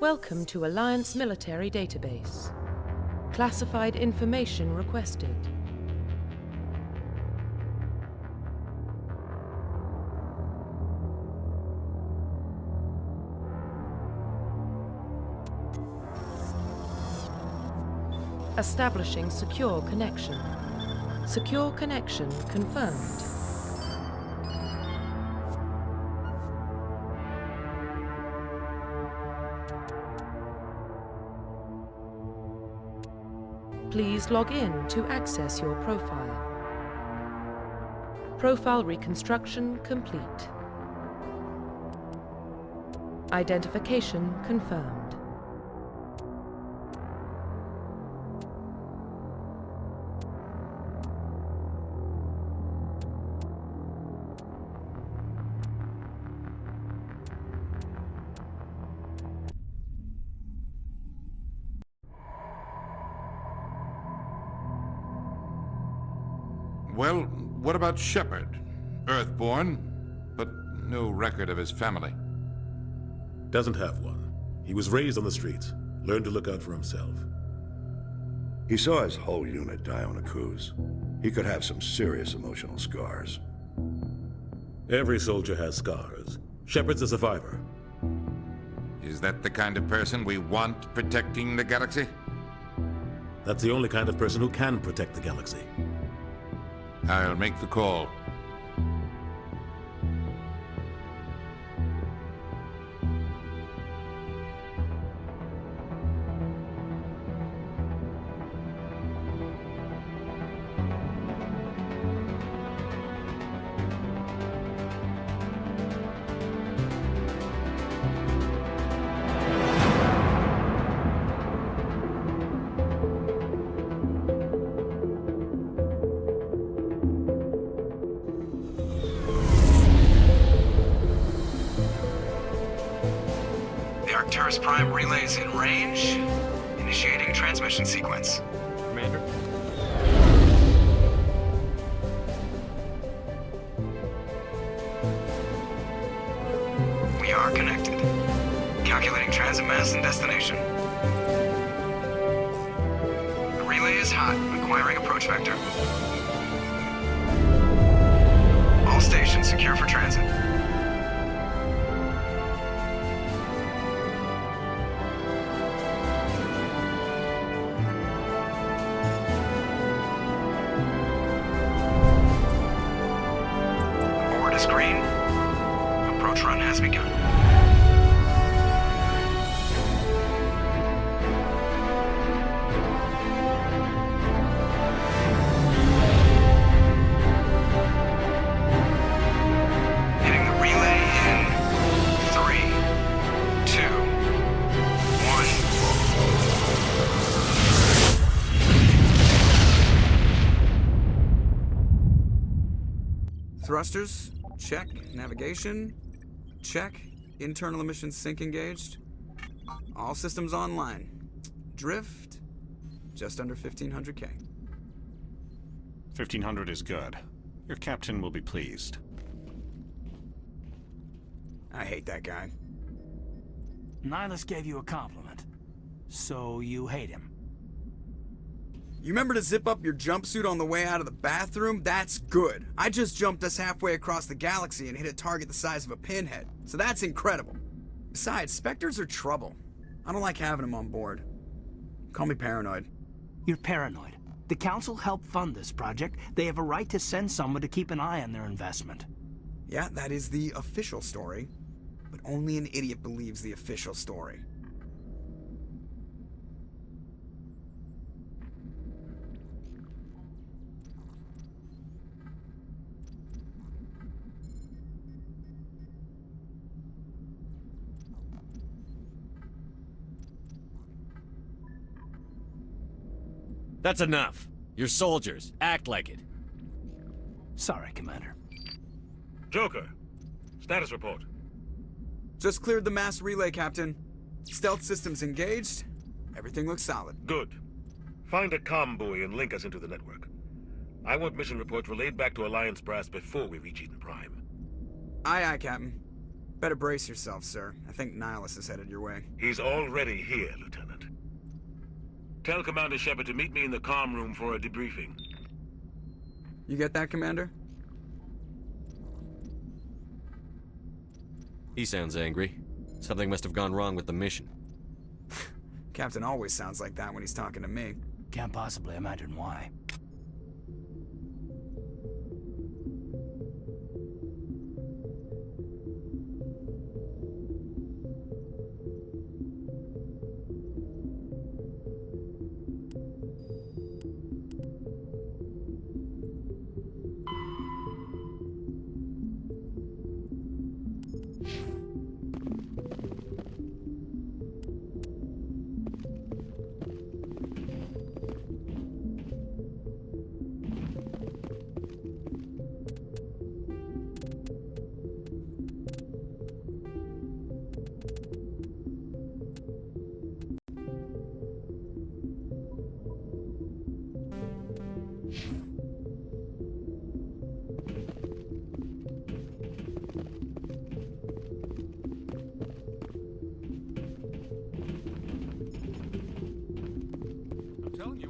Welcome to Alliance Military Database. Classified information requested. Establishing secure connection. Secure connection confirmed. Please log in to access your profile. Profile reconstruction complete. Identification confirmed. Well, what about Shepard? Earthborn, but no record of his family. Doesn't have one. He was raised on the streets, learned to look out for himself. He saw his whole unit die on a cruise. He could have some serious emotional scars. Every soldier has scars. Shepard's a survivor. Is that the kind of person we want protecting the galaxy? That's the only kind of person who can protect the galaxy. I'll make the call. Prime relays in range. Initiating transmission sequence. Commander? We are connected. Calculating transit mass and destination. The relay is hot, acquiring approach vector. All stations secure for transit. Green. Approach run has begun. Hitting the relay in 3, 2, 1. Thrusters. Check. Navigation. Check. Internal emissions sync engaged. All systems online. Drift. Just under 1,500K. 1,500 is good. Your captain will be pleased. I hate that guy. Nihilus gave you a compliment. So you hate him. You remember to zip up your jumpsuit on the way out of the bathroom? That's good. I just jumped us halfway across the galaxy and hit a target the size of a pinhead. So that's incredible. Besides, Spectres are trouble. I don't like having them on board. Call me paranoid. You're paranoid. The Council helped fund this project. They have a right to send someone to keep an eye on their investment. Yeah, that is the official story. But only an idiot believes the official story. That's enough. You're soldiers. Act like it. Sorry, Commander. Joker, status report. Just cleared the mass relay, Captain. Stealth systems engaged. Everything looks solid. Good. Find a comm buoy and link us into the network. I want mission reports relayed back to Alliance Brass before we reach Eden Prime. Aye, aye, Captain. Better brace yourself, sir. I think Nihilus is headed your way. He's already here, Lieutenant. Tell Commander Shepard to meet me in the comm room for a debriefing. You get that, Commander? He sounds angry. Something must have gone wrong with the mission. Captain always sounds like that when he's talking to me. Can't possibly imagine why.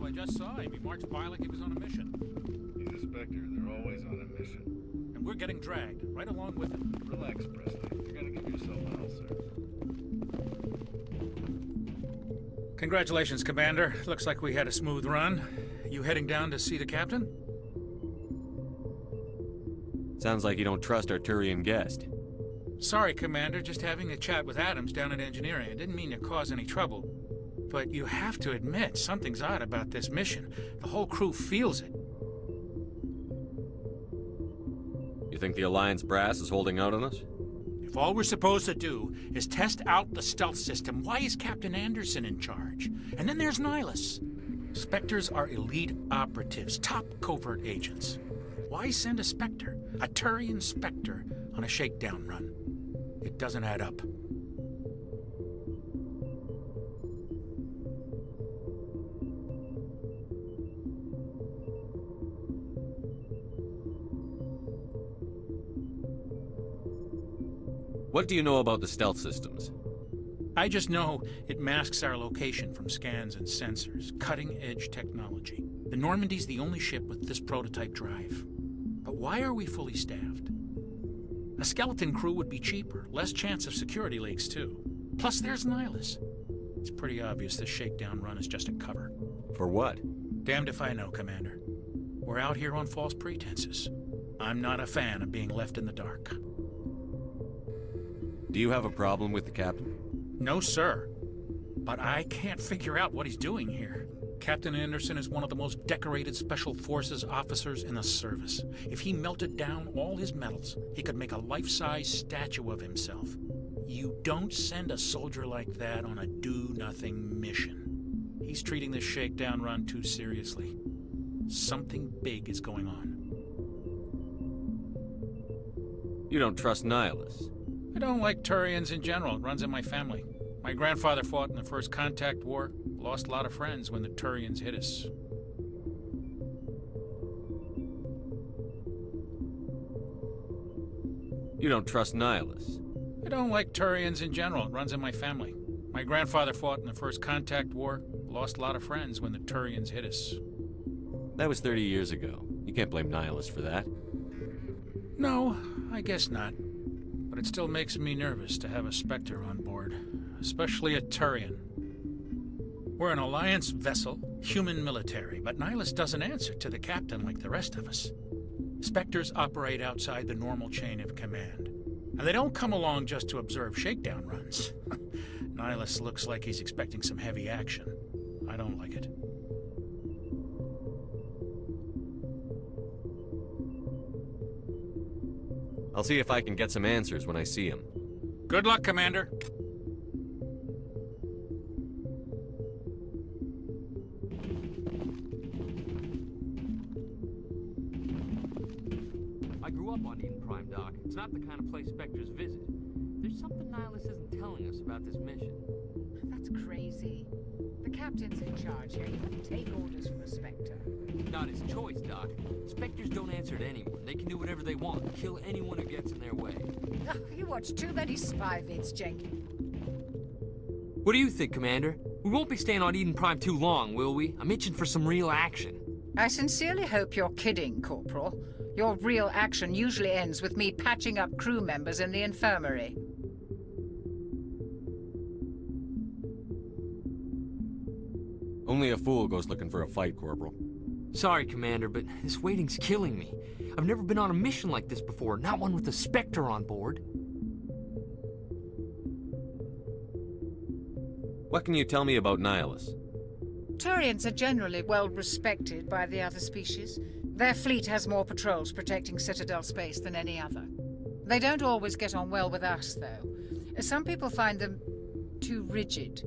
I just saw him. He marched by like he was on a mission. He's a Spectre. They're always on a mission. And we're getting dragged, right along with him. Relax, Presley. You're gonna give yourself an ulcer. Congratulations, Commander. Looks like we had a smooth run. You heading down to see the captain? Sounds like you don't trust our Turian guest. Sorry, Commander. Just having a chat with Adams down at engineering. I didn't mean to cause any trouble. But you have to admit, something's odd about this mission. The whole crew feels it. You think the Alliance brass is holding out on us? If all we're supposed to do is test out the stealth system, why is Captain Anderson in charge? And then there's Nihilus. Spectres are elite operatives, top covert agents. Why send a Spectre, a Turian Spectre, on a shakedown run? It doesn't add up. What do you know about the stealth systems? I just know it masks our location from scans and sensors. Cutting-edge technology. The Normandy's the only ship with this prototype drive. But why are we fully staffed? A skeleton crew would be cheaper, less chance of security leaks too. Plus there's Nihilus. It's pretty obvious this shakedown run is just a cover. For what? Damned if I know, Commander. We're out here on false pretenses. I'm not a fan of being left in the dark. Do you have a problem with the captain? No, sir. But I can't figure out what he's doing here. Captain Anderson is one of the most decorated Special Forces officers in the service. If he melted down all his medals, he could make a life-size statue of himself. You don't send a soldier like that on a do-nothing mission. He's treating this shakedown run too seriously. Something big is going on. You don't trust Nihilus? I don't like Turians in general. It runs in my family. My grandfather fought in the First Contact War. Lost a lot of friends when the Turians hit us. You don't trust Nihilus? I don't like Turians in general. It runs in my family. My grandfather fought in the First Contact War. Lost a lot of friends when the Turians hit us. That was 30 years ago. You can't blame Nihilus for that. No, I guess not. But it still makes me nervous to have a Spectre on board, especially a Turian. We're an Alliance vessel, human military, but Nihilus doesn't answer to the captain like the rest of us. Spectres operate outside the normal chain of command, and they don't come along just to observe shakedown runs. Nihilus looks like he's expecting some heavy action. I don't like it. I'll see if I can get some answers when I see him. Good luck, Commander. I grew up on Eden Prime, Doc. It's not the kind of place Spectres visit. There's something Nihilus isn't telling us about this mission. That's crazy. The captain's in charge here. He wouldn't take orders from a Spectre. Not his choice, Doc. Spectres don't answer to anyone. They can do whatever they want, kill anyone who gets in their way. Oh, you watch too many spy vids, Jenkins. What do you think, Commander? We won't be staying on Eden Prime too long, will we? I'm itching for some real action. I sincerely hope you're kidding, Corporal. Your real action usually ends with me patching up crew members in the infirmary. Only a fool goes looking for a fight, Corporal. Sorry, Commander, but this waiting's killing me. I've never been on a mission like this before, not one with a Spectre on board. What can you tell me about Nihilus? Turians are generally well respected by the other species. Their fleet has more patrols protecting Citadel space than any other. They don't always get on well with us, though. Some people find them too rigid.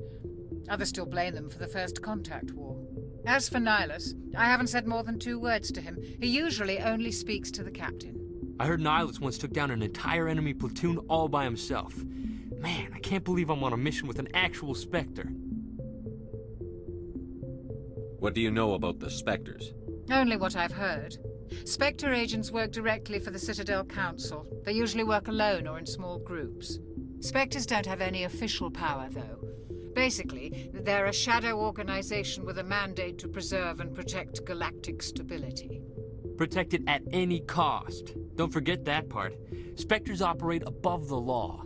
Others still blame them for the First Contact War. As for Nihilus, I haven't said more than 2 words to him. He usually only speaks to the captain. I heard Nihilus once took down an entire enemy platoon all by himself. Man, I can't believe I'm on a mission with an actual Spectre. What do you know about the Spectres? Only what I've heard. Spectre agents work directly for the Citadel Council. They usually work alone or in small groups. Spectres don't have any official power, though. Basically, they're a shadow organization with a mandate to preserve and protect galactic stability. Protect it at any cost. Don't forget that part. Spectres operate above the law.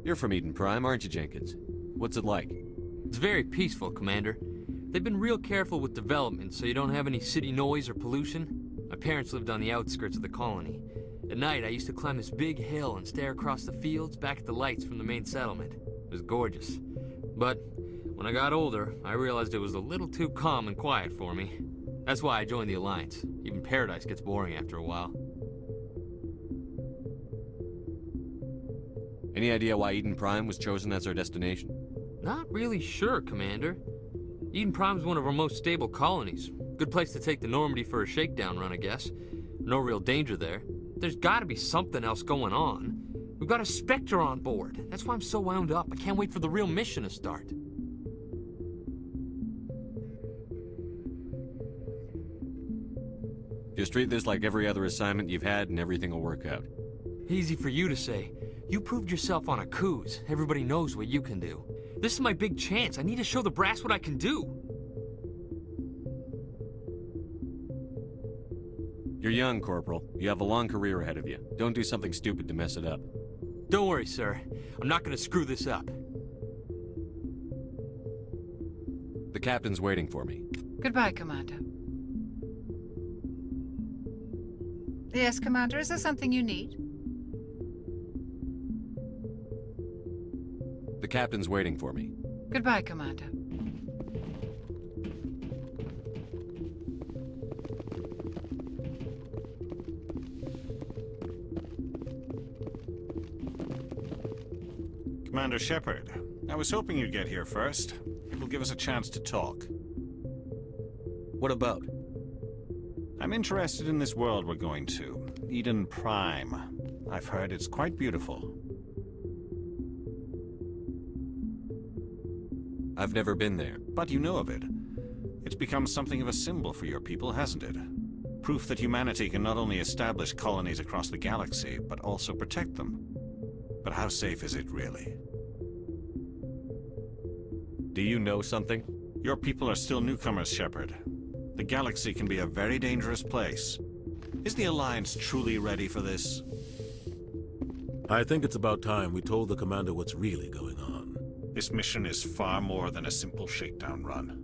You're from Eden Prime, aren't you, Jenkins? What's it like? It's very peaceful, Commander. They've been real careful with development, so you don't have any city noise or pollution. My parents lived on the outskirts of the colony. At night, I used to climb this big hill and stare across the fields back at the lights from the main settlement. It was gorgeous. But when I got older, I realized it was a little too calm and quiet for me. That's why I joined the Alliance. Even paradise gets boring after a while. Any idea why Eden Prime was chosen as our destination? Not really sure, Commander. Eden Prime's one of our most stable colonies. Good place to take the Normandy for a shakedown run, I guess. No real danger there. There's gotta be something else going on. We've got a Spectre on board. That's why I'm so wound up. I can't wait for the real mission to start. Just treat this like every other assignment you've had and everything will work out. Easy for you to say. You proved yourself on a cruise. Everybody knows what you can do. This is my big chance. I need to show the brass what I can do. You're young, Corporal. You have a long career ahead of you. Don't do something stupid to mess it up. Don't worry, sir. I'm not gonna screw this up. The captain's waiting for me. Goodbye, Commander. Yes, Commander, is there something you need? The captain's waiting for me. Goodbye, Commander. Commander Shepard, I was hoping you'd get here first. It will give us a chance to talk. What about? I'm interested in this world we're going to, Eden Prime. I've heard it's quite beautiful. I've never been there. But you know of it. It's become something of a symbol for your people, hasn't it? Proof that humanity can not only establish colonies across the galaxy, but also protect them. But how safe is it, really? Do you know something? Your people are still newcomers, Shepard. The galaxy can be a very dangerous place. Is the Alliance truly ready for this? I think it's about time we told the Commander what's really going on. This mission is far more than a simple shakedown run.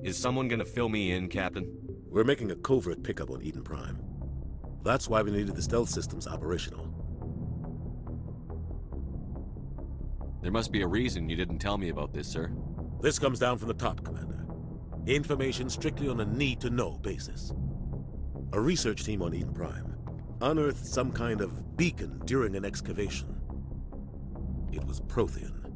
Is someone gonna fill me in, Captain? We're making a covert pickup on Eden Prime. That's why we needed the stealth systems operational. There must be a reason you didn't tell me about this, sir. This comes down from the top, Commander. Information strictly on a need-to-know basis. A research team on Eden Prime unearthed some kind of beacon during an excavation. It was Prothean.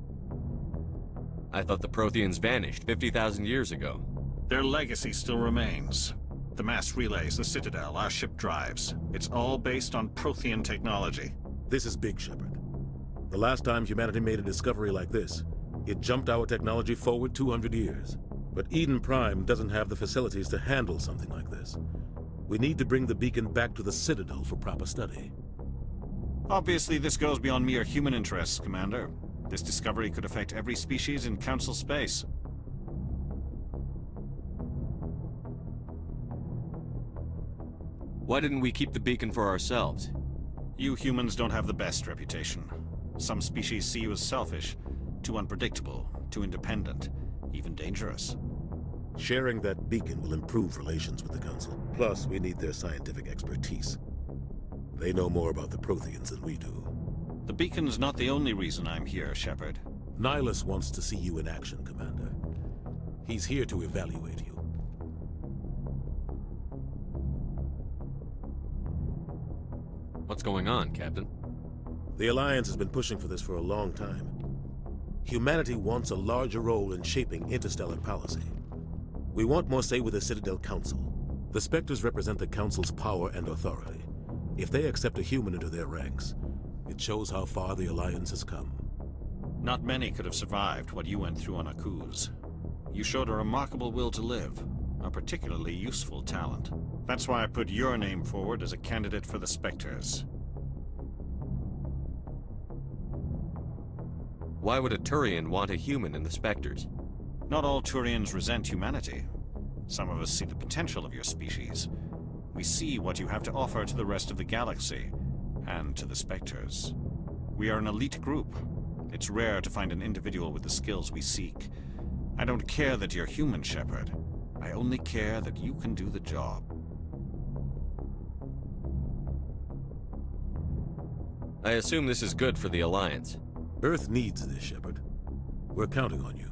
I thought the Protheans vanished 50,000 years ago. Their legacy still remains. The mass relays, the Citadel, our ship drives. It's all based on Prothean technology. This is big, Shepard. The last time humanity made a discovery like this, it jumped our technology forward 200 years. But Eden Prime doesn't have the facilities to handle something like this. We need to bring the beacon back to the Citadel for proper study. Obviously, this goes beyond mere human interests, Commander. This discovery could affect every species in Council space. Why didn't we keep the beacon for ourselves? You humans don't have the best reputation. Some species see you as selfish, too unpredictable, too independent, even dangerous. Sharing that beacon will improve relations with the Council. Plus, we need their scientific expertise. They know more about the Protheans than we do. The beacon's not the only reason I'm here, Shepard. Nihilus wants to see you in action, Commander. He's here to evaluate you. What's going on, Captain? The Alliance has been pushing for this for a long time. Humanity wants a larger role in shaping interstellar policy. We want more say with the Citadel Council. The Spectres represent the Council's power and authority. If they accept a human into their ranks, it shows how far the Alliance has come. Not many could have survived what you went through on Akuz. You showed a remarkable will to live, a particularly useful talent. That's why I put your name forward as a candidate for the Spectres. Why would a Turian want a human in the Spectres? Not all Turians resent humanity. Some of us see the potential of your species. We see what you have to offer to the rest of the galaxy, and to the Spectres. We are an elite group. It's rare to find an individual with the skills we seek. I don't care that you're human, Shepard. I only care that you can do the job. I assume this is good for the Alliance. Earth needs this, Shepard. We're counting on you.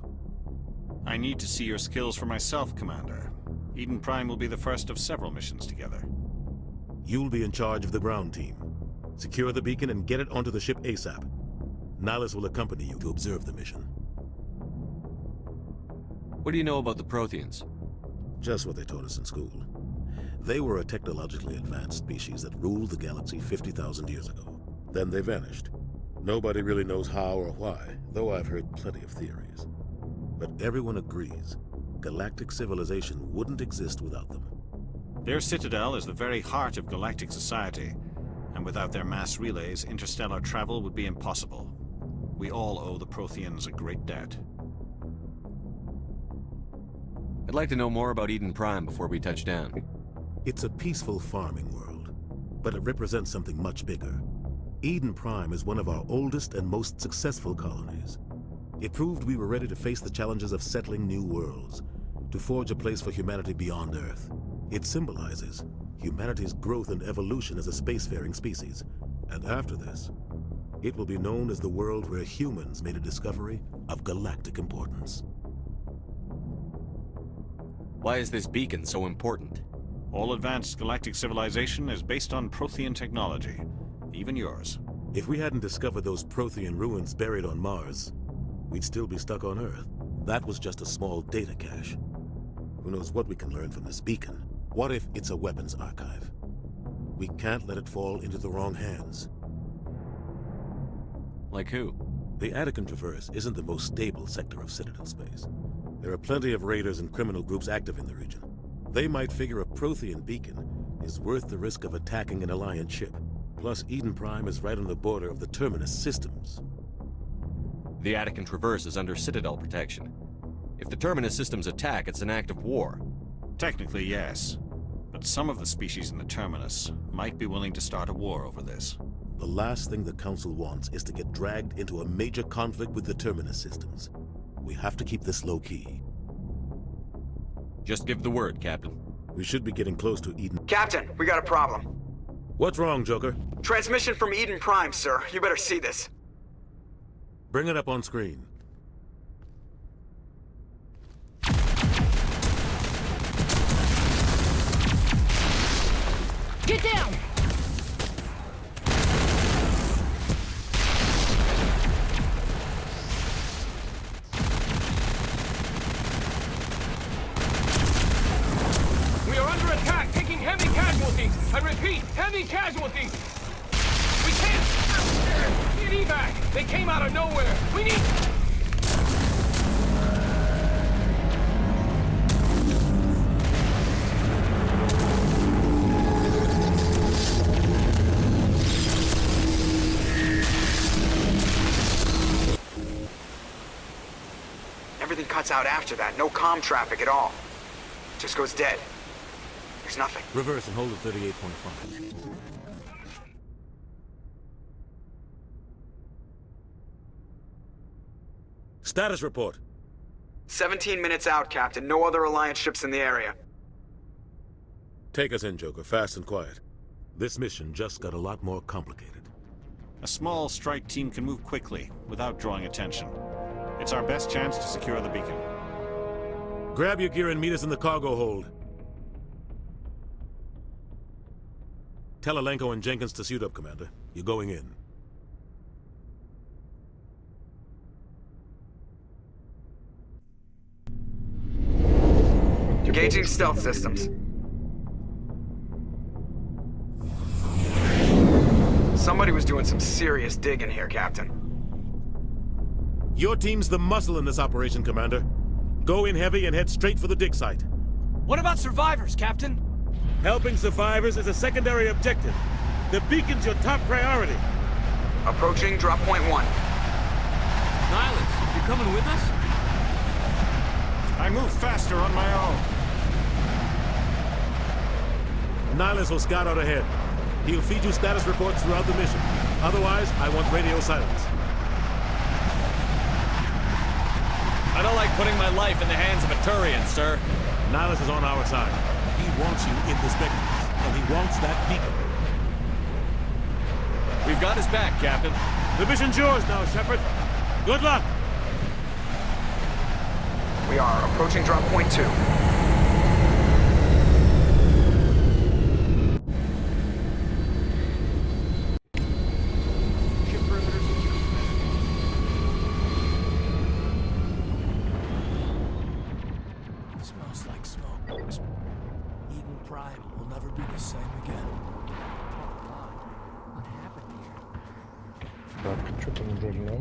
I need to see your skills for myself, Commander. Eden Prime will be the first of several missions together. You'll be in charge of the ground team. Secure the beacon and get it onto the ship ASAP. Nihilus will accompany you to observe the mission. What do you know about the Protheans? Just what they taught us in school. They were a technologically advanced species that ruled the galaxy 50,000 years ago. Then they vanished. Nobody really knows how or why, though I've heard plenty of theories. But everyone agrees, galactic civilization wouldn't exist without them. Their citadel is the very heart of galactic society, and without their mass relays, interstellar travel would be impossible. We all owe the Protheans a great debt. I'd like to know more about Eden Prime before we touch down. It's a peaceful farming world, but it represents something much bigger. Eden Prime is one of our oldest and most successful colonies. It proved we were ready to face the challenges of settling new worlds, to forge a place for humanity beyond Earth. It symbolizes humanity's growth and evolution as a spacefaring species. And after this, it will be known as the world where humans made a discovery of galactic importance. Why is this beacon so important? All advanced galactic civilization is based on Prothean technology, even yours. If we hadn't discovered those Prothean ruins buried on Mars, we'd still be stuck on Earth. That was just a small data cache. Who knows what we can learn from this beacon? What if it's a weapons archive? We can't let it fall into the wrong hands. Like who? The Attican Traverse isn't the most stable sector of Citadel space. There are plenty of raiders and criminal groups active in the region. They might figure a Prothean beacon is worth the risk of attacking an Alliance ship. Plus, Eden Prime is right on the border of the Terminus systems. The Attican Traverse is under Citadel protection. If the Terminus systems attack, it's an act of war. Technically, yes. But some of the species in the Terminus might be willing to start a war over this. The last thing the Council wants is to get dragged into a major conflict with the Terminus systems. We have to keep this low-key. Just give the word, Captain. We should be getting close to Eden. Captain, we got a problem. What's wrong, Joker? Transmission from Eden Prime, sir. You better see this. Bring it up on screen. Get down! We are under attack, taking heavy casualties. I repeat, heavy casualties. We can't get evac. They came out of nowhere. We need... cuts out after that. No comm traffic at all. Just goes dead. There's nothing. Reverse and hold at 38.5. Status report. 17 minutes out, Captain. No other Alliance ships in the area. Take us in, Joker, fast and quiet. This mission just got a lot more complicated. A small strike team can move quickly, without drawing attention. It's our best chance to secure the beacon. Grab your gear and meet us in the cargo hold. Tell Alenko and Jenkins to suit up, Commander. You're going in. Engaging stealth systems. Somebody was doing some serious digging here, Captain. Your team's the muscle in this operation, Commander. Go in heavy and head straight for the dig site. What about survivors, Captain? Helping survivors is a secondary objective. The beacon's your top priority. Approaching drop point 1. Nihilus, you coming with us? I move faster on my own. Nihilus will scout out ahead. He'll feed you status reports throughout the mission. Otherwise, I want radio silence. I don't like putting my life in the hands of a Turian, sir. Nihilus is on our side. He wants you in the spectacles, and he wants that beacon. We've got his back, Captain. The mission's yours now, Shepard. Good luck! We are approaching drop point 2. Smells like smoke. Eden Prime will never be the same again. What happened here? Так, что там журнал?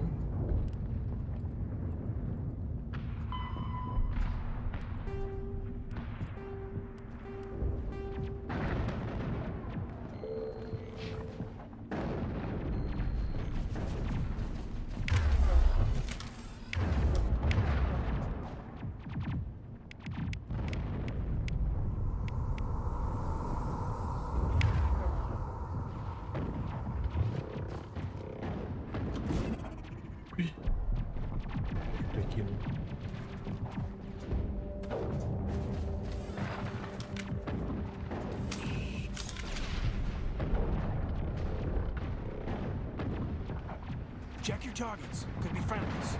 Check your targets. Could be friendlies.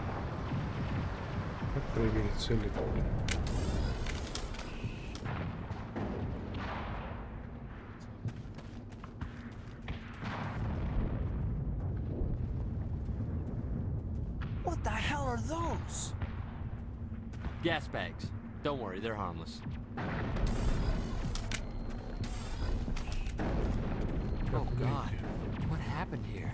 Как проверить цели? What the hell are those? Gas bags. Don't worry, they're harmless. Oh God, what happened here?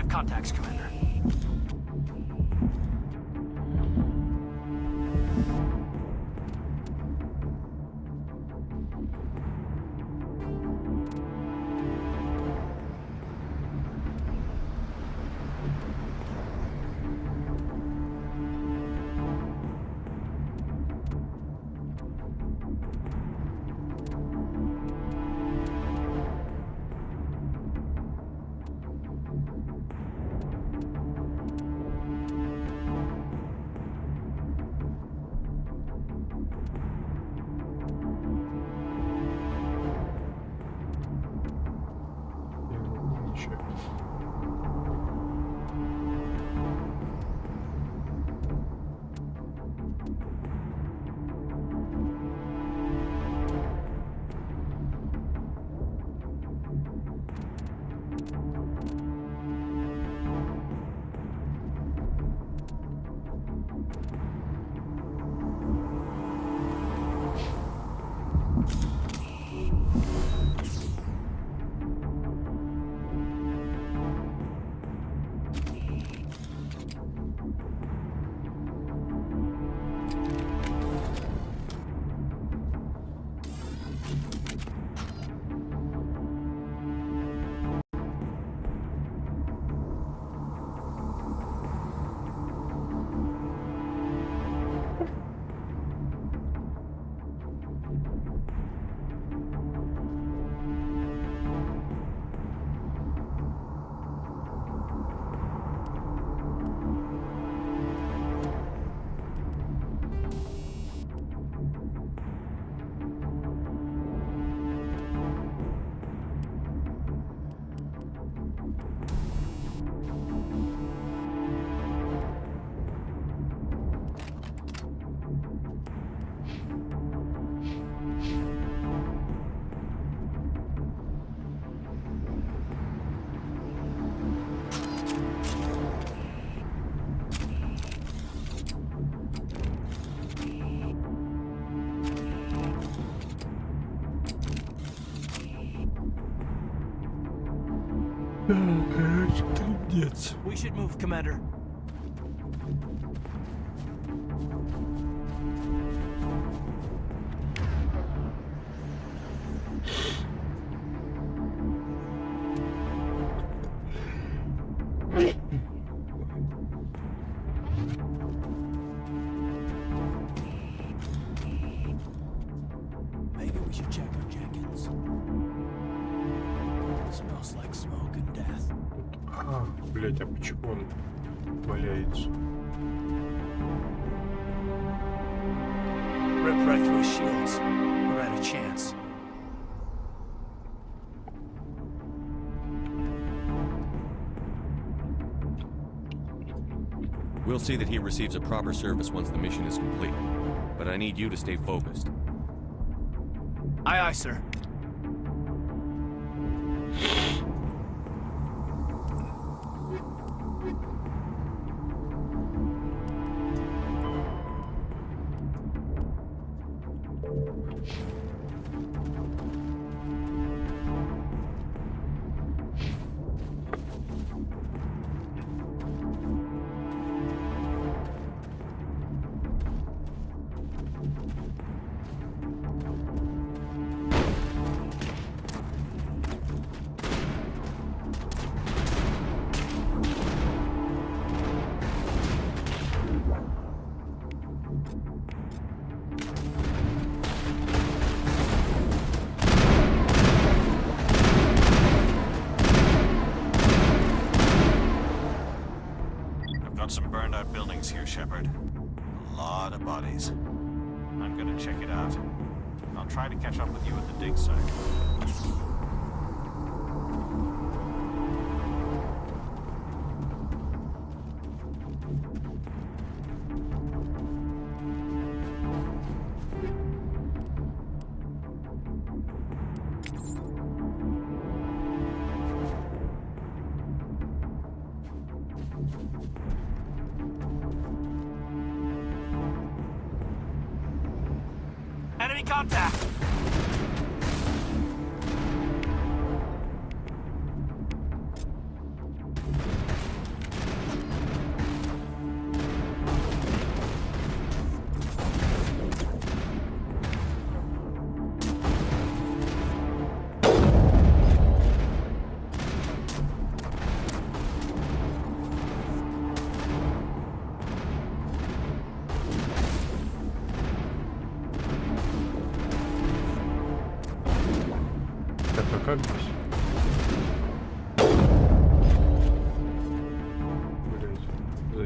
have contacts, Commander. We should move, Commander. Maybe we should check on Jenkins. Smells like smoke and death. Блять, а почему он валяется? Rip right through his shields. We're at a chance. We'll see that he receives a proper service once the mission is complete. But I need you to stay focused. Aye, aye, sir. Some burned out buildings here, Shepard. A lot of bodies. I'm gonna check it out. I'll try to catch up with you at the dig site. Enemy contact!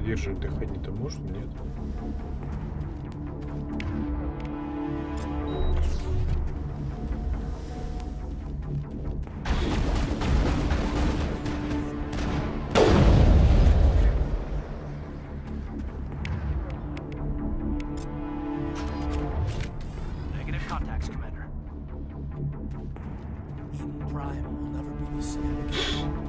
задерживать дыхание-то можно, нет? Negative contacts, Commander. Eden Prime will never be the same again.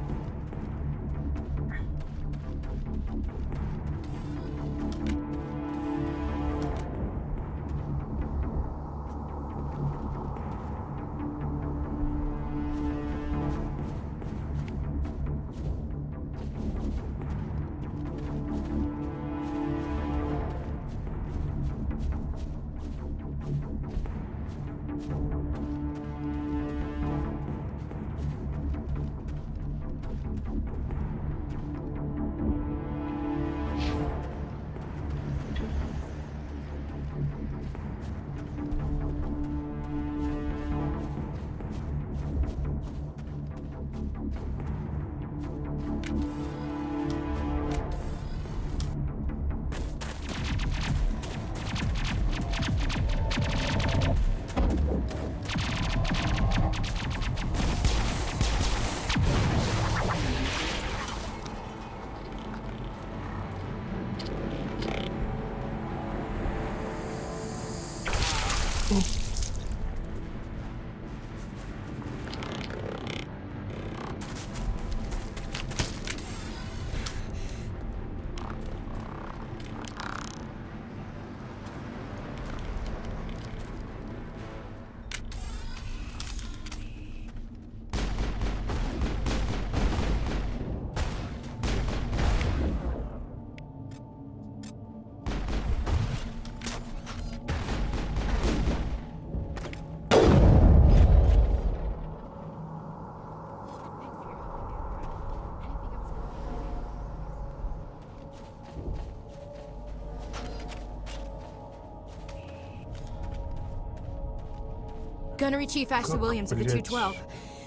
Gunnery Chief Ashley Williams of the блядь, 212.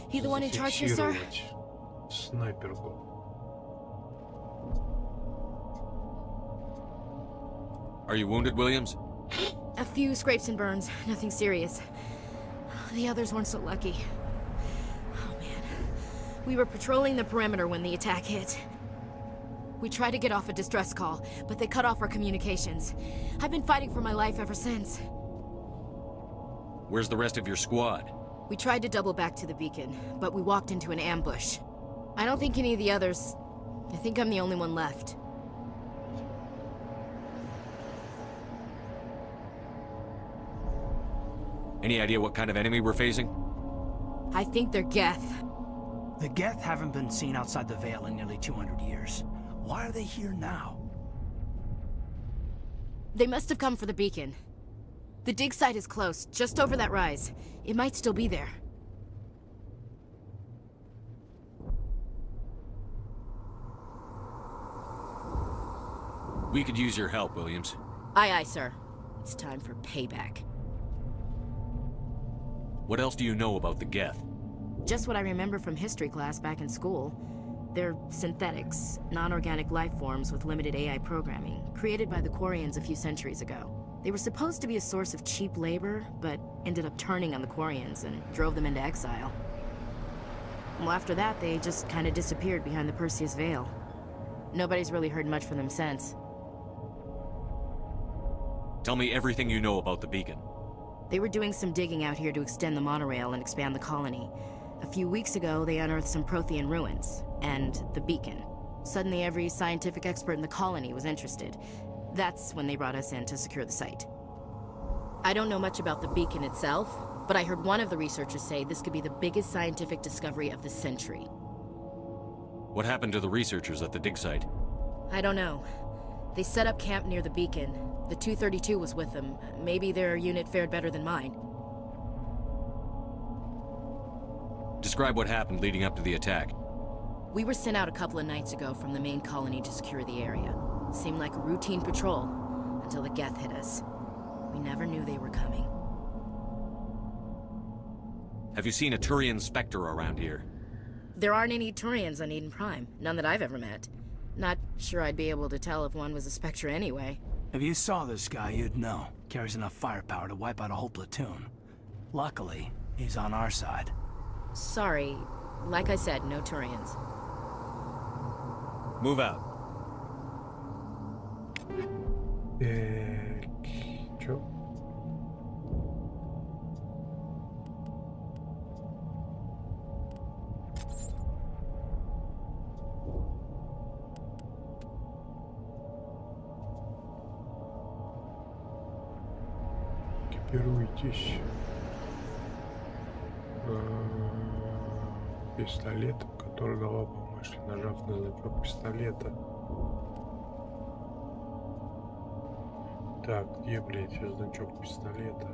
He the one in charge here, sir? зафиксировать снайперку? Are you wounded, Williams? A few scrapes and burns, nothing serious. The others weren't so lucky. Oh man. We were patrolling the perimeter when the attack hit. We tried to get off a distress call, but they cut off our communications. I've been fighting for my life ever since. Where's the rest of your squad? We tried to double back to the beacon, but we walked into an ambush. I don't think any of the others... I think I'm the only one left. Any idea what kind of enemy we're facing? I think they're Geth. The Geth haven't been seen outside the Veil in nearly 200 years. Why are they here now? They must have come for the beacon. The dig site is close, just over that rise. It might still be there. We could use your help, Williams. Aye, aye, sir. It's time for payback. What else do you know about the Geth? Just what I remember from history class back in school. They're synthetics, non-organic life forms with limited AI programming, created by the Quarians a few centuries ago. They were supposed to be a source of cheap labor, but ended up turning on the Quarians and drove them into exile. Well, after that, they just kind of disappeared behind the Perseus Veil. Nobody's really heard much from them since. Tell me everything you know about the beacon. They were doing some digging out here to extend the monorail and expand the colony. A few weeks ago, they unearthed some Prothean ruins, and the beacon. Suddenly, every scientific expert in the colony was interested. That's when they brought us in to secure the site. I don't know much about the beacon itself, but I heard one of the researchers say this could be the biggest scientific discovery of the century. What happened to the researchers at the dig site? I don't know. They set up camp near the beacon. The 232 was with them. Maybe their unit fared better than mine. Describe what happened leading up to the attack. We were sent out a couple of nights ago from the main colony to secure the area. Seemed like a routine patrol, until the Geth hit us. We never knew they were coming. Have you seen a Turian Spectre around here? There aren't any Turians on Eden Prime. None that I've ever met. Not sure I'd be able to tell if one was a Spectre anyway. If you saw this guy, you'd know. Carries enough firepower to wipe out a whole platoon. Luckily, he's on our side. Sorry. Like I said, no Turians. Move out. Чё? Экипируйтесь пистолетом, который голова помышли, нажав на значок пистолета. Так, где, блядь, значок пистолета?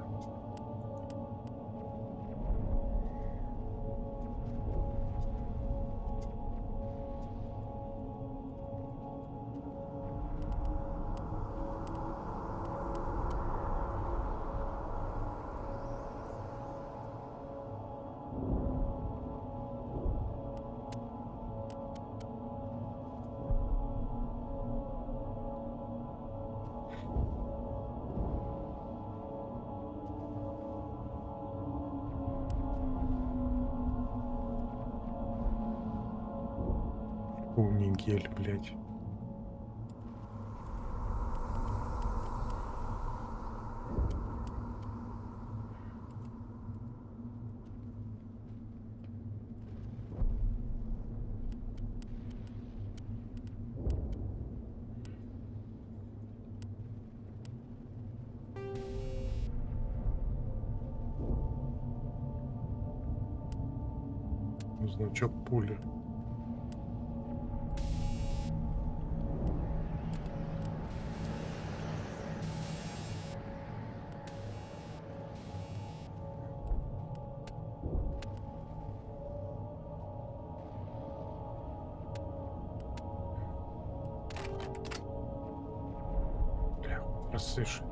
Гель, блядь. Значок пули. Слышь.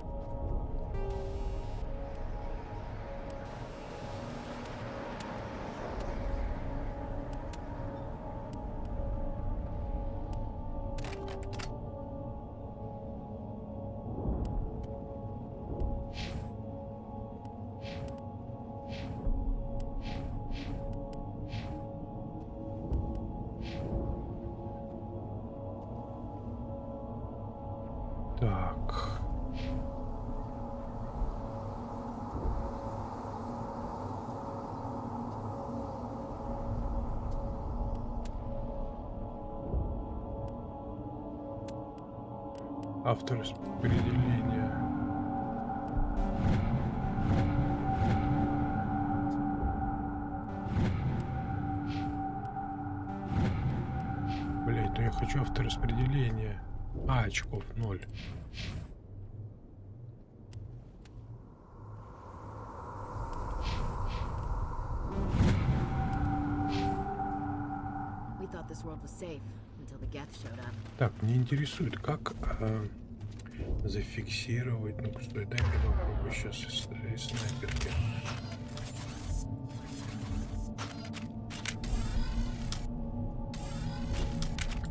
Так. Автораспределение. Блять, ну я хочу автораспределение. А, очков 0. Так, мне интересует, как зафиксировать. Ну-ка, стой, дай мне попробую сейчас из снайперки.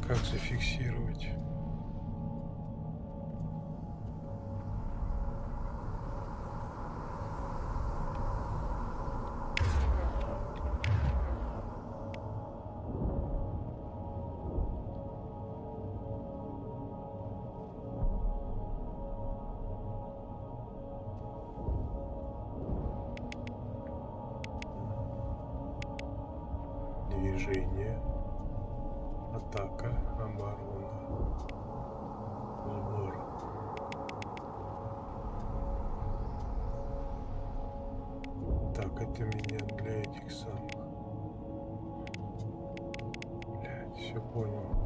Как зафиксировать? Движение, атака, оборона, сбор. Так, это меня для этих самых. Блядь, все понял.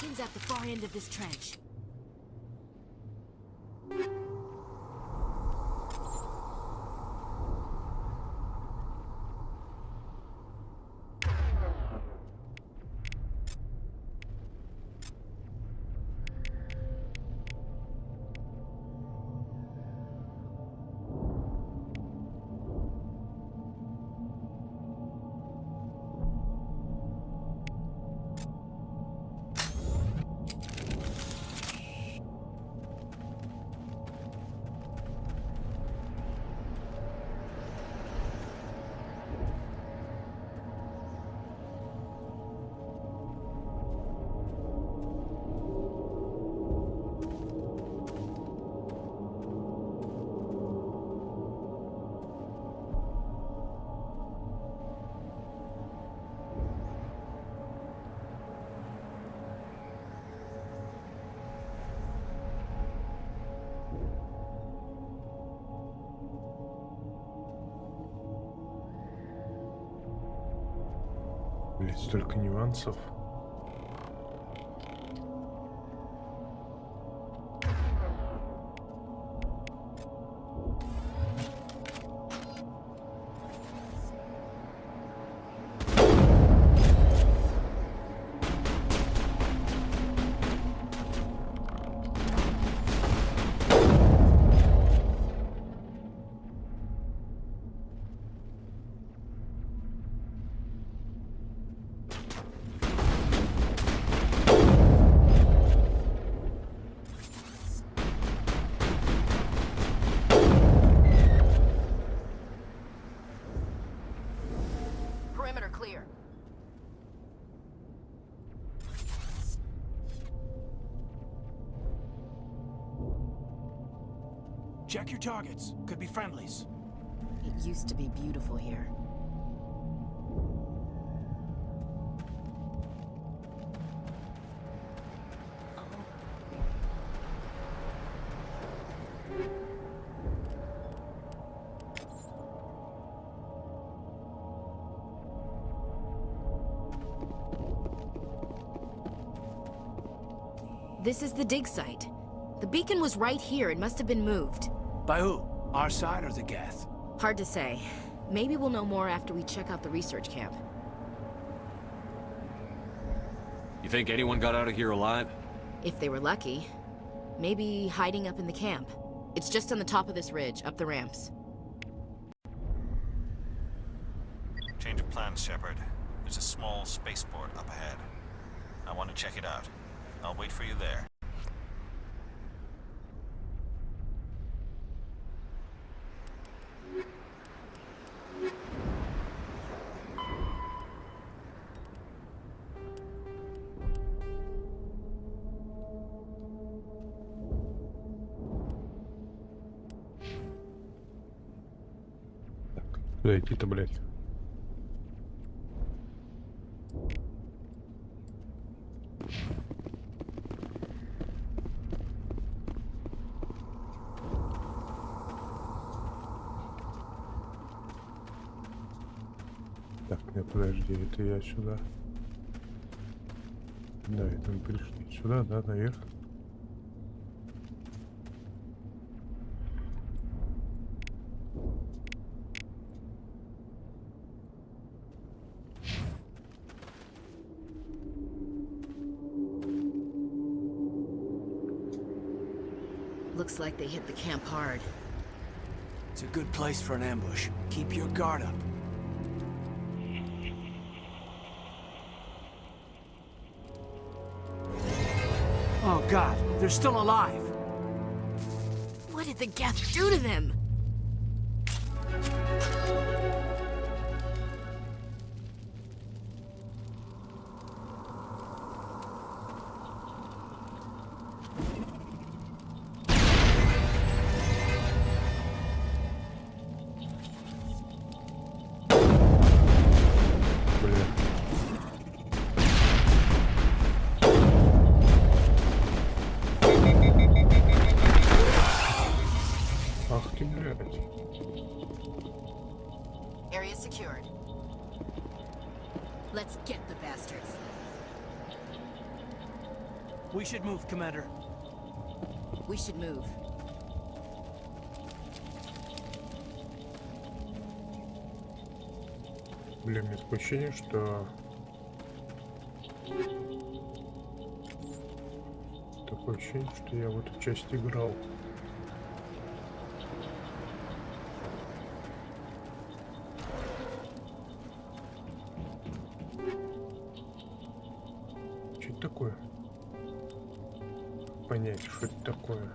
beacon's at the far end of this trench. Блять, столько нюансов. Check your targets. Could be friendlies. It used to be beautiful here. This is the dig site. The beacon was right here. It must have been moved. By who? Our side or the Geth? Hard to say. Maybe we'll know more after we check out the research camp. You think anyone got out of here alive? If they were lucky. Maybe hiding up in the camp. It's just on the top of this ridge, up the ramps. Change of plans, Shepard. There's a small spaceport up ahead. I want to check it out. I'll wait for you there. Куда идти-то, блядь? Так, нет, подожди, это я сюда. Да, это мы пришли сюда, да, наверх. Looks like they hit the camp hard. It's a good place for an ambush. Keep your guard up. Oh God, they're still alive. What did the Geth do to them? should move, Commander. We should move. Блин, мне такое ощущение, что... Такое ощущение, что я в эту часть играл. Что это такое? Понять, что это такое.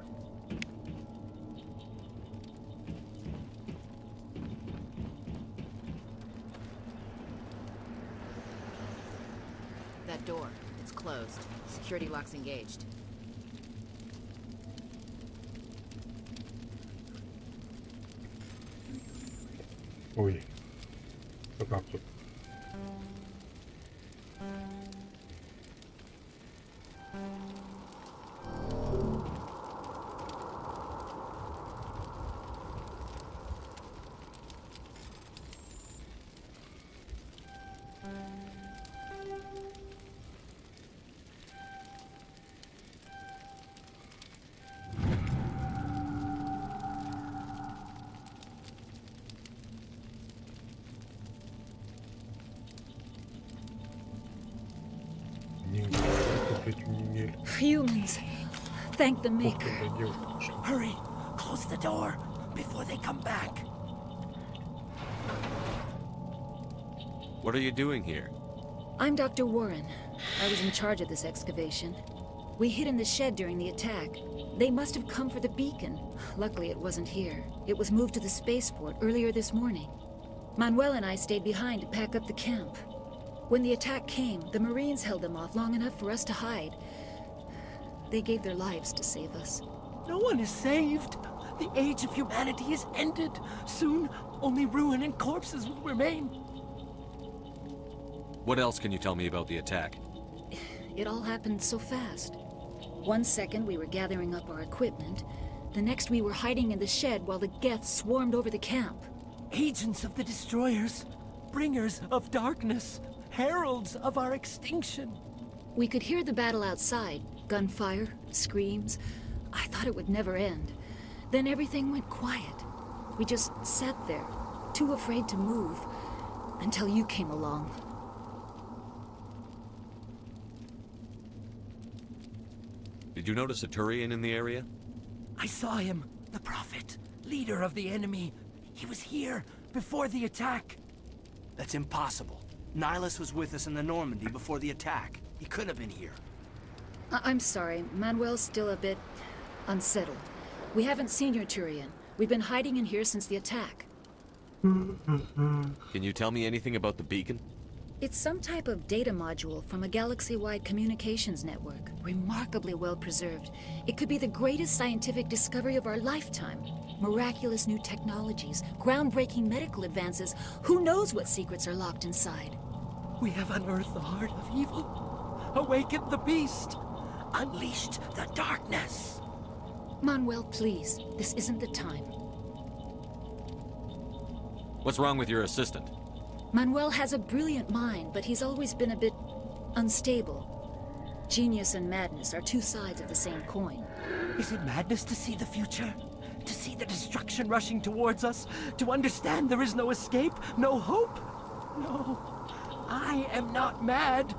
That door, it's closed. Security lock's engaged. Ой, а как тут? Humans. Thank the Maker. Hurry! Close the door before they come back. What are you doing here? I'm Dr. Warren. I was in charge of this excavation. We hid in the shed during the attack. They must have come for the beacon. Luckily, it wasn't here. It was moved to the spaceport earlier this morning. Manuel and I stayed behind to pack up the camp. When the attack came, the Marines held them off long enough for us to hide. They gave their lives to save us. No one is saved. The age of humanity is ended. Soon, only ruin and corpses will remain. What else can you tell me about the attack? It all happened so fast. 1 second we were gathering up our equipment. The next we were hiding in the shed while the Geths swarmed over the camp. Agents of the destroyers. Bringers of darkness. Heralds of our extinction. We could hear the battle outside. Gunfire, screams. I thought it would never end. Then everything went quiet. We just sat there, too afraid to move, until you came along. Did you notice a Turian in the area? I saw him, the Prophet, leader of the enemy. He was here before the attack. That's impossible. Nihilus was with us in the Normandy before the attack. He couldn't have been here. I'm sorry, Manuel's still a bit unsettled. We haven't seen your Turian. We've been hiding in here since the attack. Can you tell me anything about the beacon? It's some type of data module from a galaxy-wide communications network, remarkably well preserved. It could be the greatest scientific discovery of our lifetime. Miraculous new technologies, groundbreaking medical advances. Who knows what secrets are locked inside? We have unearthed the heart of evil, awakened the beast, unleashed the darkness. Manuel, please, this isn't the time. What's wrong with your assistant? Manuel has a brilliant mind, but he's always been a bit unstable. Genius and madness are two sides of the same coin. Is it madness to see the future? To see the destruction rushing towards us? To understand there is no escape, no hope? No, I am not mad.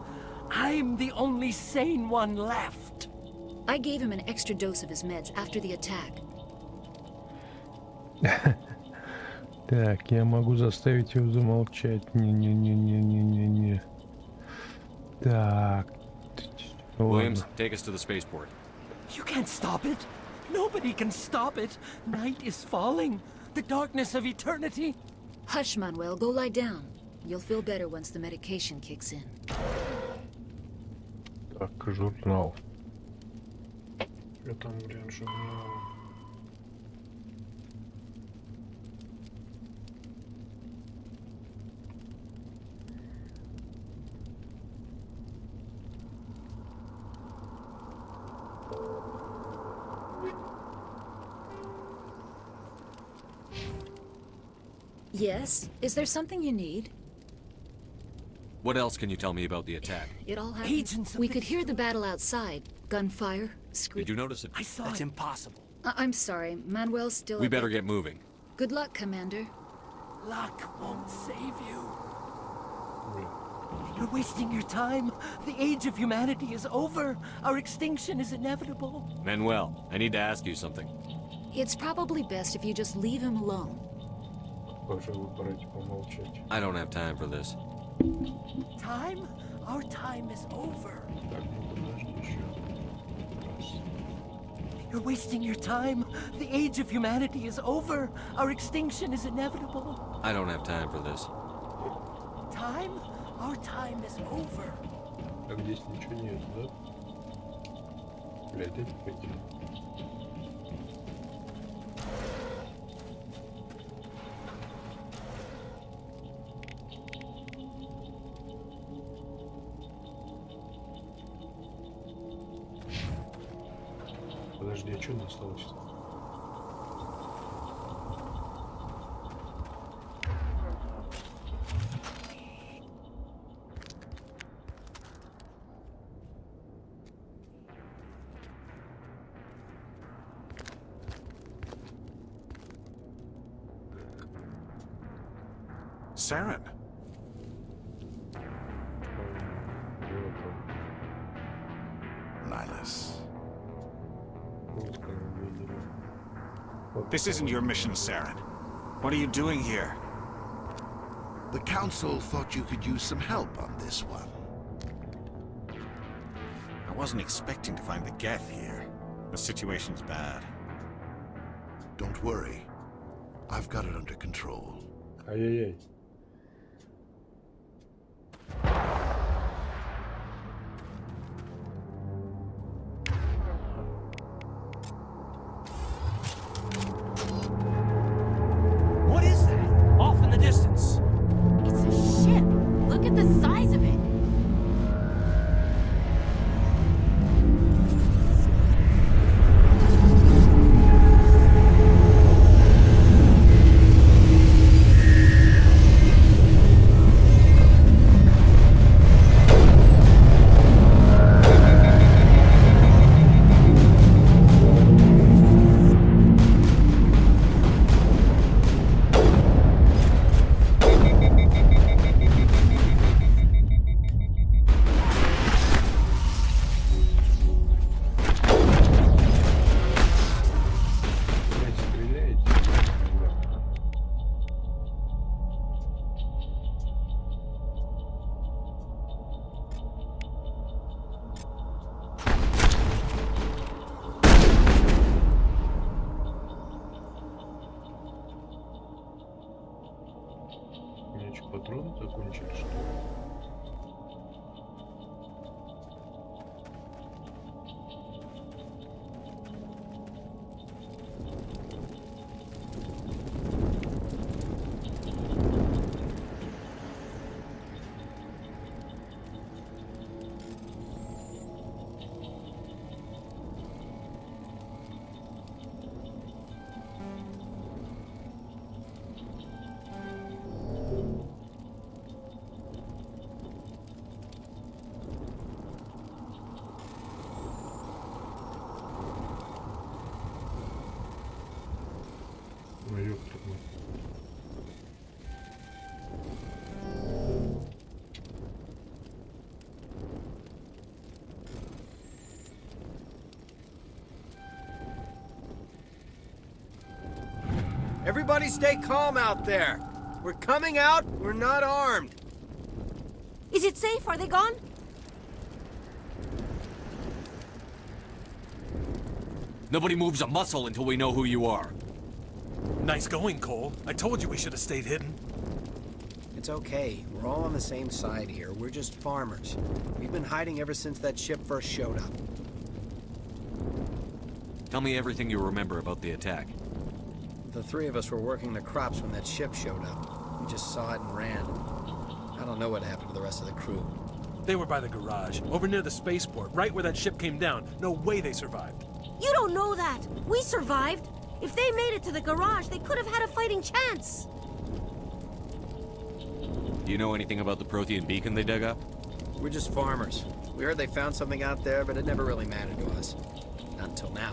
I'm the only sane one left. I gave him an extra dose of his meds after the attack. Так, я могу заставить его замолчать. Не. Так. Williams, take us to the spaceport. You can't stop it. Nobody can stop it. Night is falling. The darkness of eternity. Hush, Manuel. Go lie down. You'll feel better once the medication kicks in. Так, журнал. Я там, блин, журнал. Yes? Is there something you need? What else can you tell me about the attack? It all happened. We could hear the battle outside. Gunfire? Did you notice it? I saw That's it. impossible. I'm sorry. Manuel's still... We a better bit- get moving. Good luck, Commander. Luck won't save you. You're wasting your time. The age of humanity is over. Our extinction is inevitable. Manuel, I need to ask you something. It's probably best if you just leave him alone. I don't have time for this. Time? Our time is over. You're wasting your time. The age of humanity is over. Our extinction is inevitable. I don't have time for this. Time? Our time is over. Так здесь ничего нет, да? Блядь, это хотел. Подожди, а что нам осталось-то? Saren. Nihilus. This isn't your mission, Saren. What are you doing here? The Council thought you could use some help on this one. I wasn't expecting to find the Geth here. The situation's bad. Don't worry. I've got it under control. Ай-яй-яй. What is that? Off in the distance. It's a ship. Look at the size of it. У меня что, патроны закончились, что ли? Ну, ёпта. Everybody stay calm out there. We're coming out, we're not armed. Is it safe? Are they gone? Nobody moves a muscle until we know who you are. Nice going, Cole. I told you we should have stayed hidden. It's okay. We're all on the same side here. We're just farmers. We've been hiding ever since that ship first showed up. Tell me everything you remember about the attack. The three of us were working the crops when that ship showed up. We just saw it and ran. I don't know what happened to the rest of the crew. They were by the garage, over near the spaceport, right where that ship came down. No way they survived. You don't know that. We survived. If they made it to the garage, they could have had a fighting chance. Do you know anything about the Prothean beacon they dug up? We're just farmers. We heard they found something out there, but it never really mattered to us. Not until now.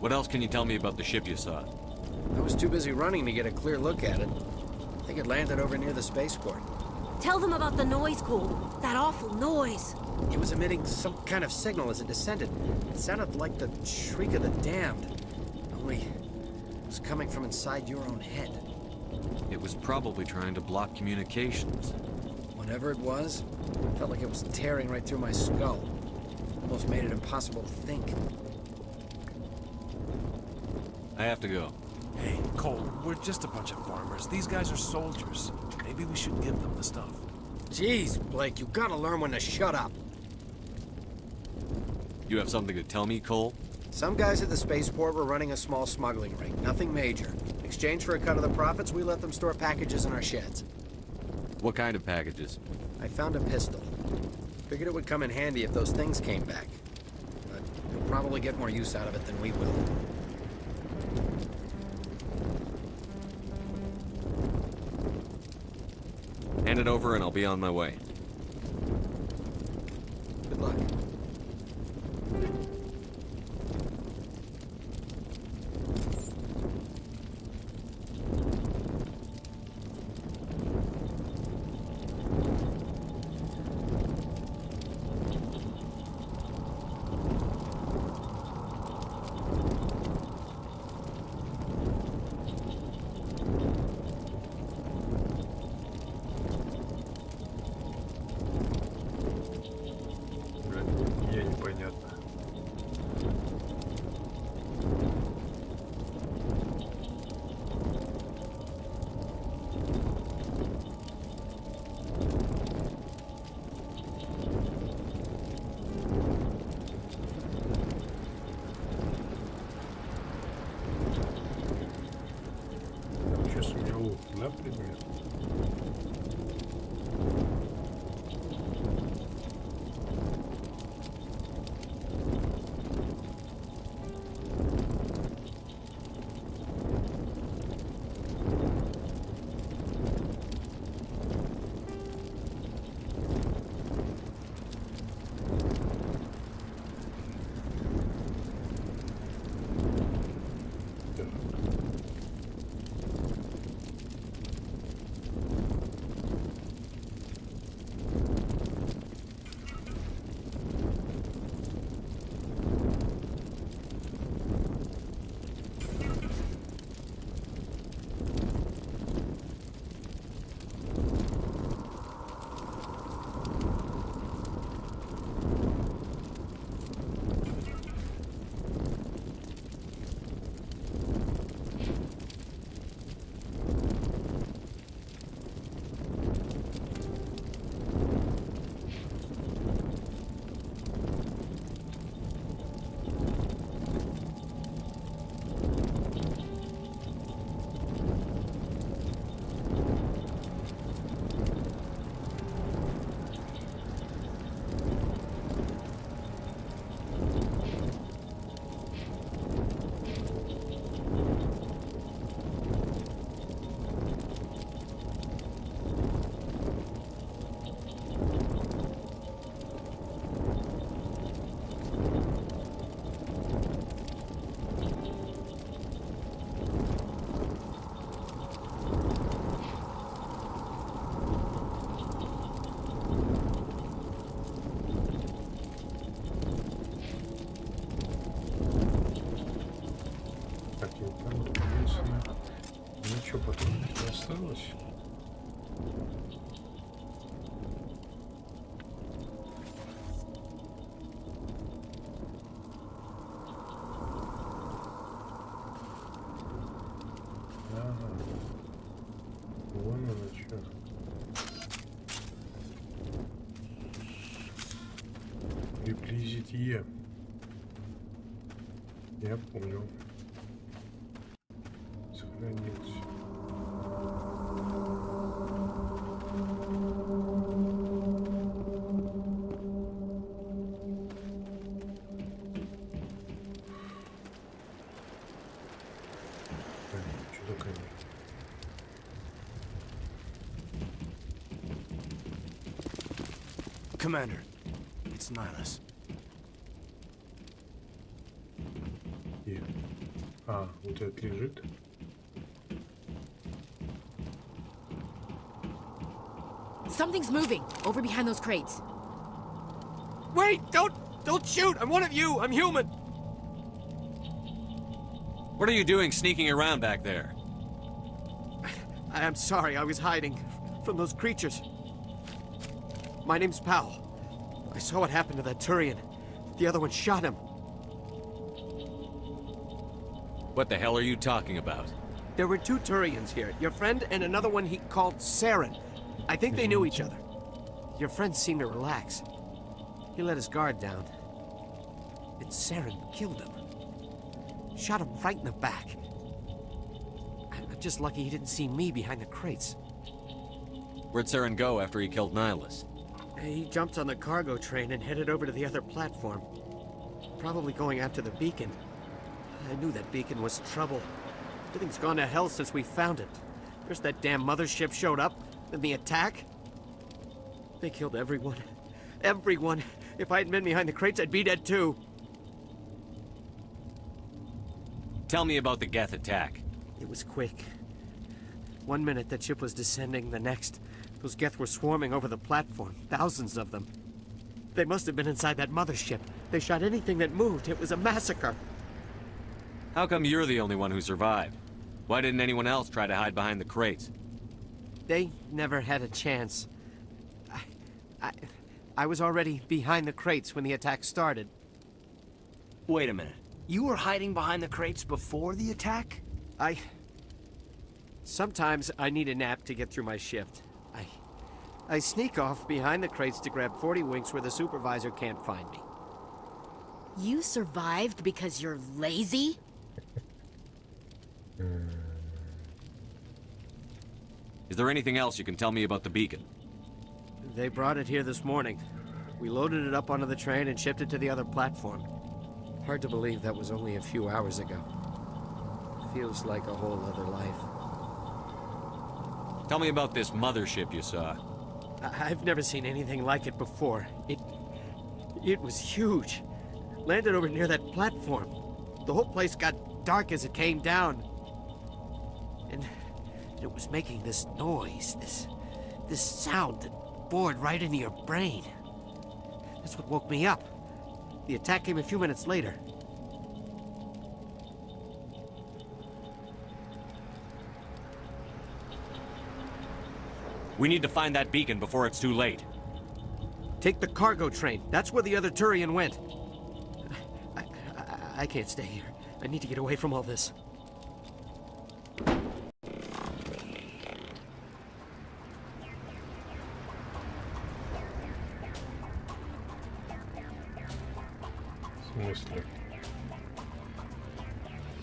What else can you tell me about the ship you saw? I was too busy running to get a clear look at it. I think it landed over near the spaceport. Tell them about the noise, Cole. That awful noise. It was emitting some kind of signal as it descended. It sounded like the shriek of the damned. Only it was coming from inside your own head. It was probably trying to block communications. Whatever it was, it felt like it was tearing right through my skull. Almost made it impossible to think. I have to go. Hey, Cole, we're just a bunch of farmers. These guys are soldiers. Maybe we should give them the stuff. Jeez, Blake, you gotta learn when to shut up. You have something to tell me, Cole? Some guys at the spaceport were running a small smuggling ring, nothing major. In exchange for a cut of the profits, we let them store packages in our sheds. What kind of packages? I found a pistol. Figured it would come in handy if those things came back. But you'll probably get more use out of it than we will. Hand it over and I'll be on my way. Good luck. Ничего потом не осталось. Ага. Вон оно что. Приблизить. Я понял. Сохранился. Что такое? Commander, it's Nihilus. И... А, вот этот лежит. Something's moving over behind those crates. Wait! Don't shoot! I'm one of you! I'm human! What are you doing sneaking around back there? I'm sorry, I was hiding from those creatures. My name's Powell. I saw what happened to that Turian. The other one shot him. What the hell are you talking about? There were two Turians here. Your friend and another one he called Saren. I think they knew each other. Your friend seemed to relax. He let his guard down. And Saren killed him. Shot him right in the back. I'm just lucky he didn't see me behind the crates. Where'd Saren go after he killed Nihilus? He jumped on the cargo train and headed over to the other platform. Probably going after the beacon. I knew that beacon was trouble. Everything's gone to hell since we found it. First that damn mothership showed up, then the attack. They killed everyone. Everyone. If I hadn't been behind the crates, I'd be dead too. Tell me about the Geth attack. It was quick. 1 minute that ship was descending, the next, those Geth were swarming over the platform. Thousands of them. They must have been inside that mothership. They shot anything that moved. It was a massacre. How come you're the only one who survived? Why didn't anyone else try to hide behind the crates? They never had a chance. I was already behind the crates when the attack started. Wait a minute. You were hiding behind the crates before the attack? Sometimes I need a nap to get through my shift. I sneak off behind the crates to grab 40 winks where the supervisor can't find me. You survived because you're lazy? Is there anything else you can tell me about the beacon? They brought it here this morning. We loaded it up onto the train and shipped it to the other platform. Hard to believe that was only a few hours ago. Feels like a whole other life. Tell me about this mothership you saw. I've never seen anything like it before. It was huge. Landed over near that platform. The whole place got dark as it came down. And it was making this noise, this sound that bored right into your brain. That's what woke me up. The attack came a few minutes later. We need to find that beacon before it's too late. Take the cargo train. That's where the other Turian went. I can't stay here. I need to get away from all this. В смысле?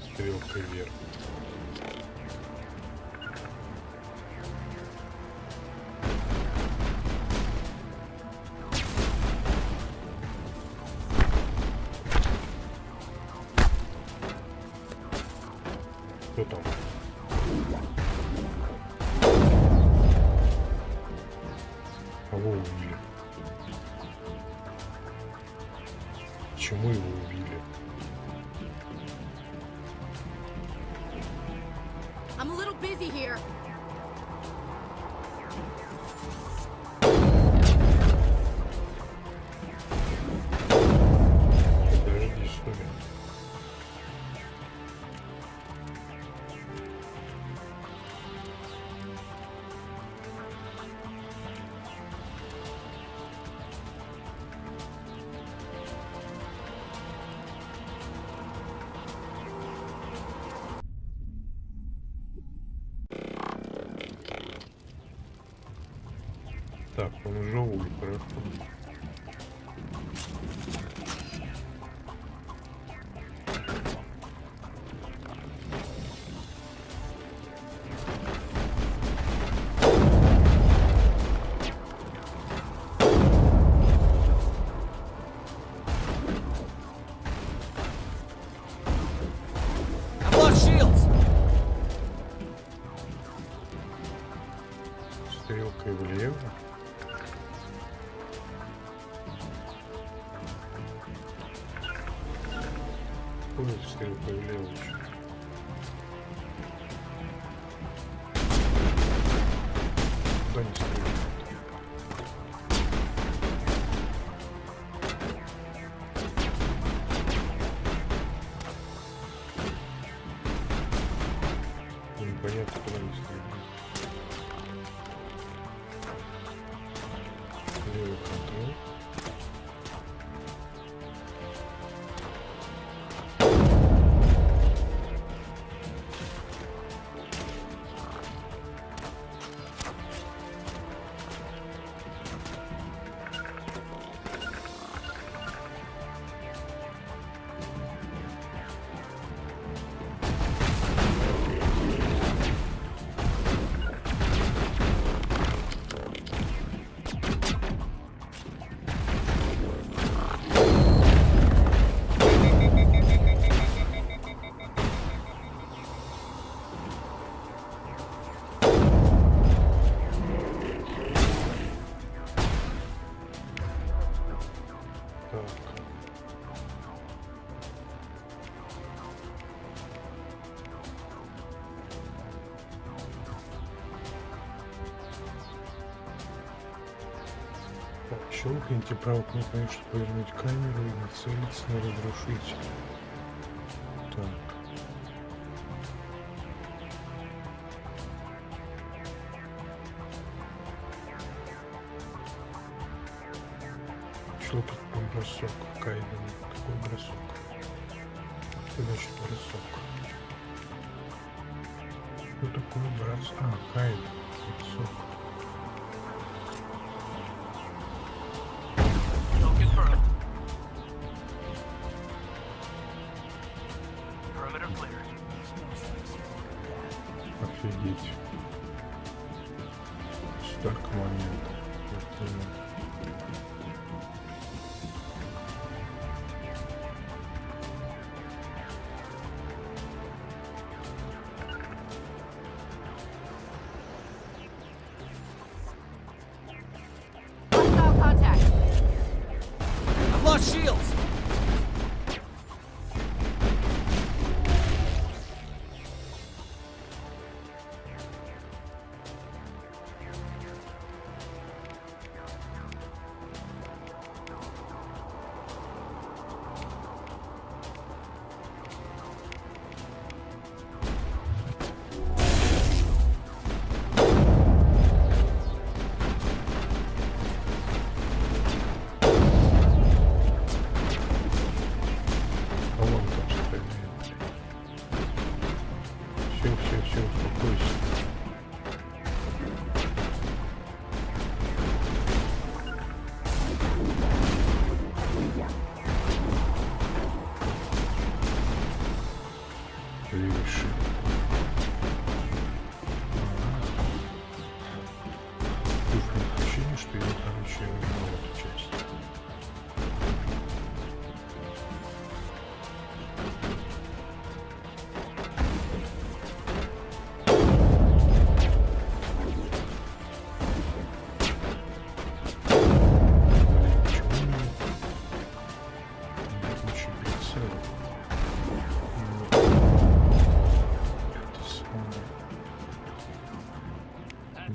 Стрелкой вверх. Кто там? Кого убили? Почему его убили? I'm a little busy here. Подожди, что ли? Так, он живой, хорошо. I've lost shields. Стрелкой влево. Ой, стрелка влево еще. Куда не стреляет? Непонятно, куда не стреляет. Левый контроль. Щелкните правой кнопкой, чтобы повернуть камеру и нацелиться на разрушителя. Так. Что тут по бросок? Кайден. Какой бросок? Что значит бросок? Что такое бросок? А, Кайден. Бросок. Офигеть. Столько моментов. I've lost shields!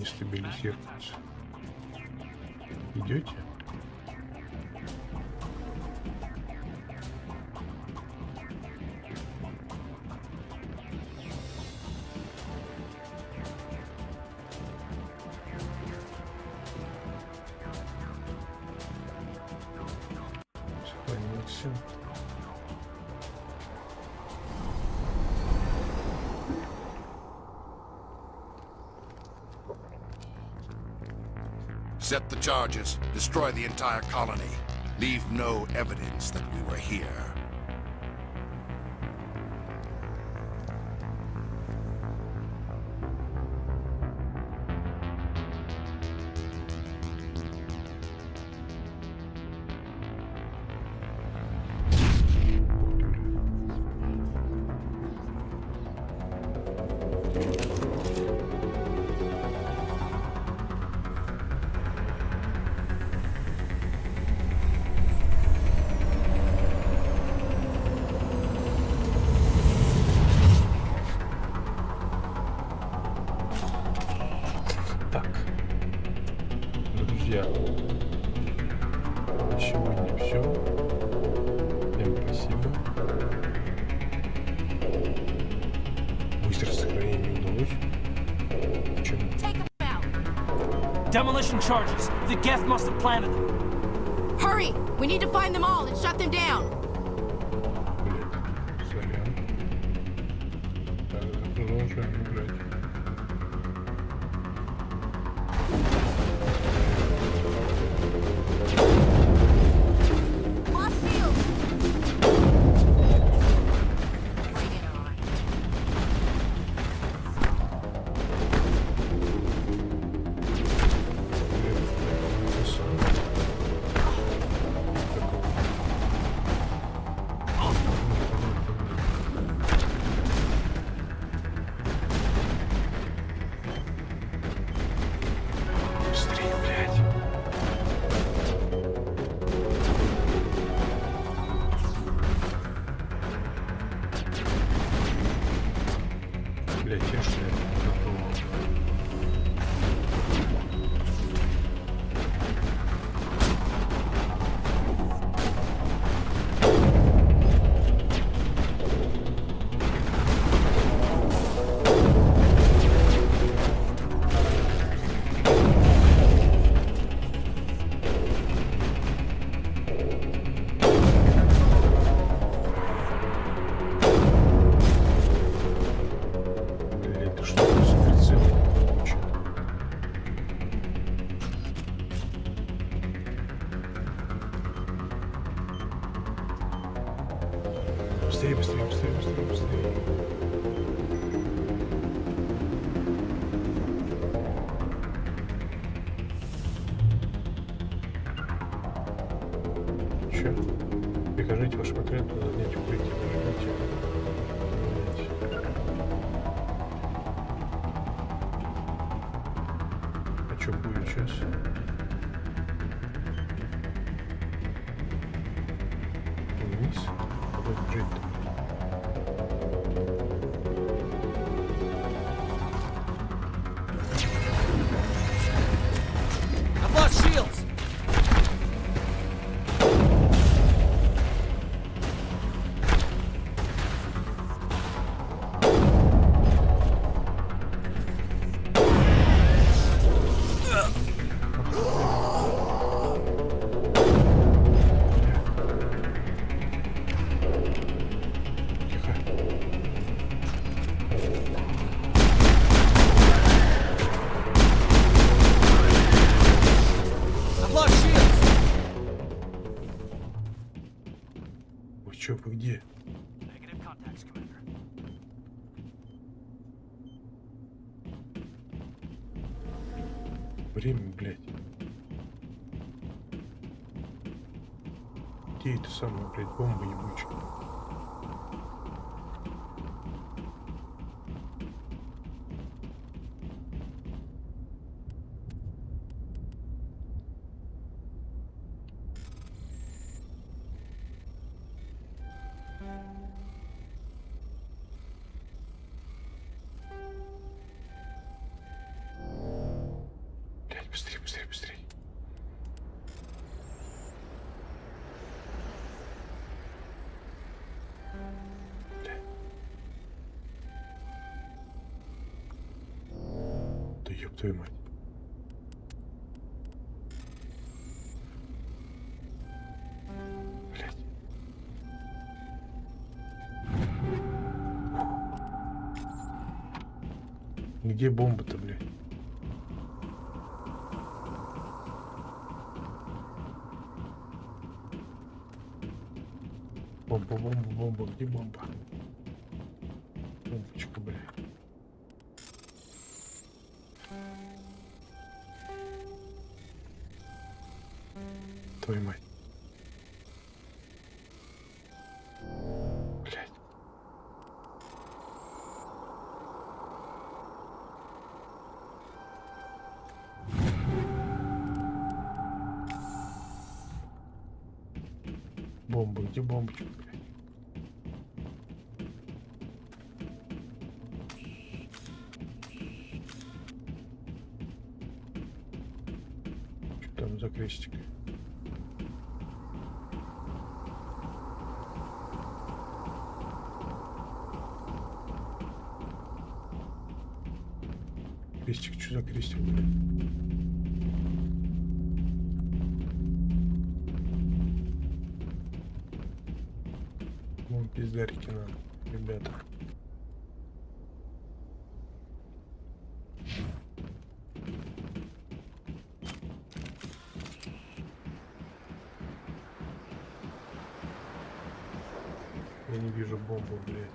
Стабилизироваться. Идете? Сохранился. Set the charges. Destroy the entire colony. Leave no evidence that we were here. Demolition charges. The Geth must have planted them. Hurry! We need to find them all and shut them down. Продолжаем играть. Быстрее, быстрее, быстрее, быстрее, быстрее. Че? Прикажите вашему отряду занять укрытие. Нажмите. А что будет сейчас? Вниз? Куда жить-то? Вы где? Время, блядь. Где это самое, блядь, бомба ебучая? Быстрее, быстрее, быстрее. Да ёб твою мать. Блядь. Где бомба-то, блядь? Бомба, бомба, бомба, где бомба? Бомбочка, бля. Твою мать. Блядь. Бомба, где бомбочка, блядь? Что там за крестик? Крестик, что за крестик, блядь? Вон пиздарики нам, ребята. Я не вижу бомбу, блядь.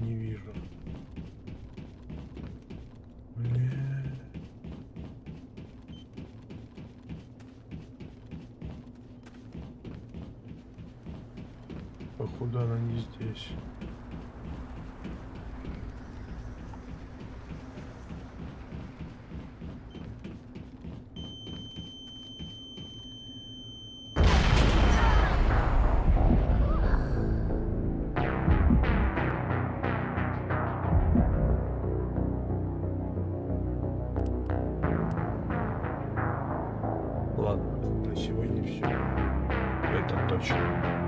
Не вижу. Бля. Походу она не здесь. Ладно, на сегодня все. Это точно.